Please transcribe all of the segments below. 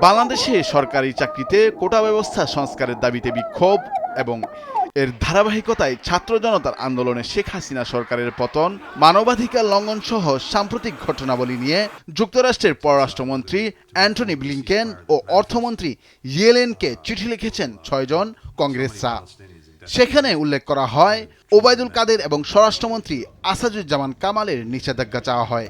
বাংলাদেশে সরকারি চাকরিতে কোটা ব্যবস্থা সংস্কারের দাবিতে বিক্ষোভ এবং এর ধারাবাহিকতায় ছাত্র জনতার আন্দোলনে শেখ হাসিনা সরকারের পতন, মানবাধিকার লঙ্ঘন সহ সাম্প্রতিক ঘটনাবলী নিয়ে যুক্তরাষ্ট্রের পররাষ্ট্রমন্ত্রী অ্যান্টনি ব্লিংকেন ও অর্থমন্ত্রী ইয়েলেনকে চিঠি লিখেছেন ৬ জন কংগ্রেসরা। সেখানে উল্লেখ করা হয়, ওবায়দুল কাদের এবং স্বরাষ্ট্রমন্ত্রী আসাদুজ্জামান কামালের নিষেধাজ্ঞা চাওয়া হয়।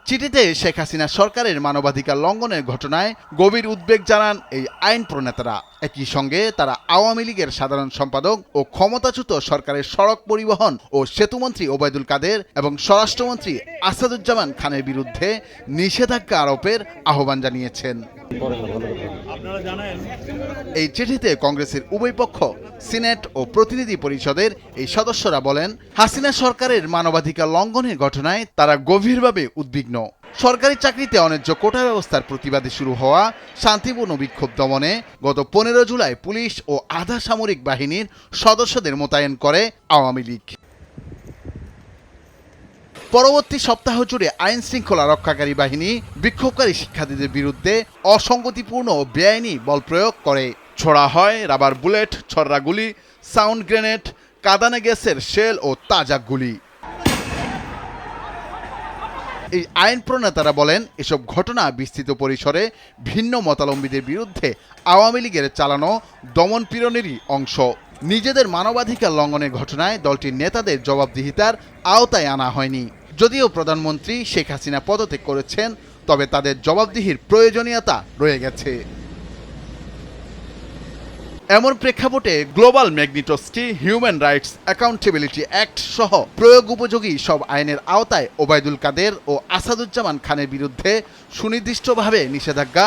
চিঠিতে শেখ হাসিনা সরকারের মানবাধিকার লঙ্ঘনের ঘটনায় গভীর উদ্বেগ জানান এই আইন প্রণেতারা। একই সঙ্গে তারা আওয়ামী লীগের সাধারণ সম্পাদক ও ক্ষমতাচ্যুত সরকারের সড়ক পরিবহন ও সেতুমন্ত্রী ওবায়দুল কাদের এবং স্বরাষ্ট্রমন্ত্রী আসাদুজ্জামান খানের বিরুদ্ধে নিষেধাজ্ঞা আরোপের আহ্বান জানিয়েছেন। এই চিঠিতে কংগ্রেসের উভয় পক্ষ, সিনেট ও প্রতিনিধি পরিষদের এই সদস্যরা বলেন, হাসিনা সরকারের মানবাধিকার লঙ্ঘনের ঘটনায় তারা গভীরভাবে উদ্বিগ্ন। সরকারি চাকরিতে অন্যায্য কোটা ব্যবস্থার প্রতিবাদে শুরু হওয়া শান্তিপূর্ণ বিক্ষোভ দমনে গত 15 জুলাই পুলিশ ও আধা সামরিক বাহিনীর সদস্যদের মোতায়েন করে আওয়ামী লীগ। পরবর্তী সপ্তাহ জুড়ে আইন শৃঙ্খলা রক্ষাকারী বাহিনী বিক্ষোভকারী শিক্ষার্থীদের বিরুদ্ধে অসঙ্গতিপূর্ণ ও বেআইনি বল প্রয়োগ করে। ছোড়া হয় রাবার বুলেট, ছররা গুলি, সাউন্ড গ্রেনেড, কাঁদানে গ্যাসের শেল ও তাজা গুলি। এই আইন প্রণেতারা বলেন, এসব ঘটনা বিস্তৃত পরিসরে ভিন্ন মতাবলম্বীদের বিরুদ্ধে আওয়ামী লীগের চালানো দমনপীড়নেরই অংশ। নিজেদের মানবাধিকার লঙ্ঘনের ঘটনায় দলটির নেতাদের জবাবদিহিতার আওতায় আনা হয়নি। যদিও প্রধানমন্ত্রী শেখ হাসিনা পদত্যাগ করেছেন, তবে তাদের জবাবদিহির প্রয়োজনীয়তা রয়ে গেছে। এমন প্রেক্ষাপটে global Magnitsky human rights accountability act সহ প্রয়োগ উপযোগী সব আইনের আওতায় ওবায়দুল কাদের ও আসাদুজ্জামান খানের বিরুদ্ধে সুনির্দিষ্টভাবে নিষেধাজ্ঞা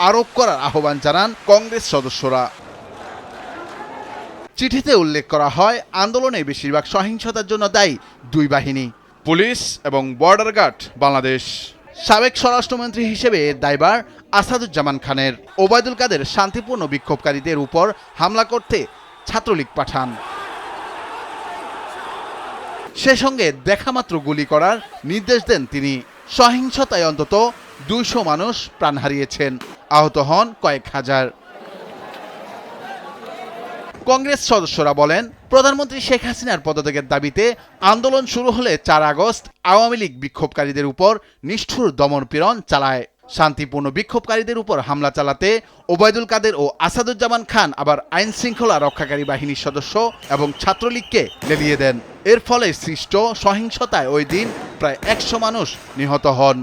আরোপ করার আহ্বান জানান কংগ্রেস সদস্যরা। চিঠিতে উল্লেখ করা হয়, আন্দোলনে বেশিরভাগ সহিংসতার জন্য দায়ী দুই বাহিনী, পুলিশ এবং বর্ডার গার্ড বাংলাদেশ। সাবেক স্বরাষ্ট্রমন্ত্রী হিসেবে এর দায়ভার আসাদুজ্জামান খানের। ওবায়দুল কাদের শান্তিপূর্ণ বিক্ষোভকারীদের উপর হামলা করতে ছাত্রলীগ পাঠান। সে সঙ্গে দেখামাত্র গুলি করার নির্দেশ দেন তিনি। সহিংসতায় অন্তত 200 মানুষ প্রাণ হারিয়েছেন, আহত হন কয়েক হাজার। কংগ্রেস সদস্যরা বলেন, প্রধানমন্ত্রী শেখ হাসিনার পদত্যাগের দাবিতে আন্দোলন শুরু হলে 4 আগস্ট আওয়ামী লীগ বিক্ষোভকারীদের উপর নিষ্ঠুর দমনপীড়ন চালায়। শান্তিপূর্ণ বিক্ষোভকারীদের উপর হামলা চালাতে ওবায়দুল কাদের ও আসাদুজ্জামান খান আবার আইন শৃঙ্খলা রক্ষাকারী বাহিনীর সদস্য এবং ছাত্রলীগকে লেলিয়ে দেন। এর ফলে সৃষ্ট সহিংসতায় ওই দিন প্রায় 100 মানুষ নিহত হন।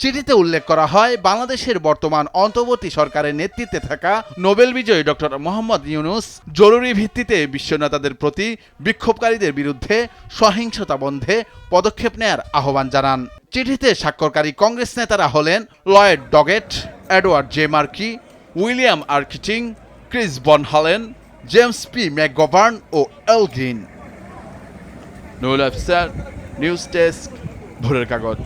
চিঠিতে উল্লেখ করা হয়, বাংলাদেশের বর্তমান অন্তর্বর্তী সরকারের নেতৃত্বে থাকা নোবেল বিজয়ী ডক্টর মোহাম্মদ ইউনূস জরুরি ভিত্তিতে বিশ্ব নেতাদের প্রতি বিক্ষোভকারীদের বিরুদ্ধে সহিংসতা বন্ধে পদক্ষেপ নেয়ার আহ্বান জানান। চিঠিতে স্বাক্ষরকারী কংগ্রেস নেতারা হলেন Lloyd Doggett, Edward J Markey, William R Keating, Chris Van Hollen, James P McGovern ও Al Green. Nurul Afsar, news desk, ভোরের কাগজ।